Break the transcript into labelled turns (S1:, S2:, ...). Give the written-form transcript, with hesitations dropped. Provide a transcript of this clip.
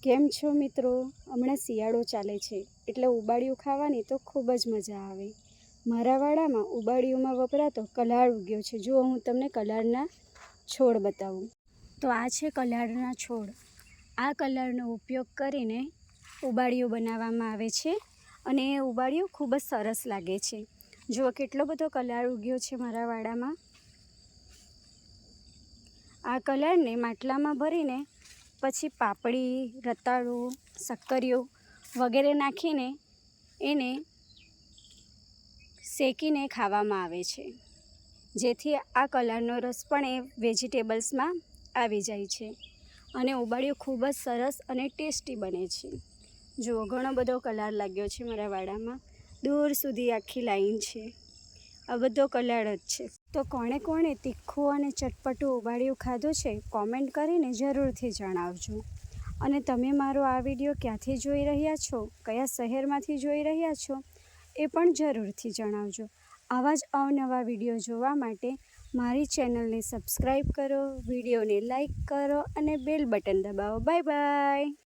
S1: કેમ છો મિત્રો? હમણાં શિયાળો ચાલે છે એટલે ઉબાડિયું ખાવાની તો ખૂબ જ મજા આવે. મારા વાડામાં ઉબાડિયુંમાં વપરાતો કલાળ ઉગ્યો છે. જો હું તમને કલાળના છોડ બતાવું તો આ છે કલાળના છોડ. આ કલાળનો ઉપયોગ કરીને ઉબાડિયું બનાવવામાં આવે છે અને એ ઉબાડિયું ખૂબ જ સરસ લાગે છે. જુઓ કેટલો બધો કલાળ ઉગ્યો છે મારા વાડામાં. આ કલાળને માટલામાં ભરીને પછી પાપડી, રતાળું, શક્કરિયું વગેરે નાખીને એને શેકીને ખાવામાં આવે છે, જેથી આ કલાળનો રસ પણ એ વેજીટેબલ્સમાં આવી જાય છે અને ઉબાડિયું ખૂબ જ સરસ અને ટેસ્ટી બને છે. જુઓ ઘણો બધો કલાળ લાગ્યો છે મારા વાડામાં. દૂર સુધી આખી લાઈન છે. આ બધો કલાળ જ છે. તો કોણે કોણે તીખું અને ચટપટું ઉબાડિયું ખાધું છે કોમેન્ટ કરીને જરૂરથી જણાવજો. અને તમે મારો આ વિડીયો ક્યાંથી જોઈ રહ્યા છો, કયા શહેરમાંથી જોઈ રહ્યા છો એ પણ જરૂરથી જણાવજો. આવા જ અવનવા વિડીયો જોવા માટે મારી ચેનલને સબસ્ક્રાઈબ કરો, વિડીયોને લાઈક કરો અને બેલ બટન દબાવો. Bye bye.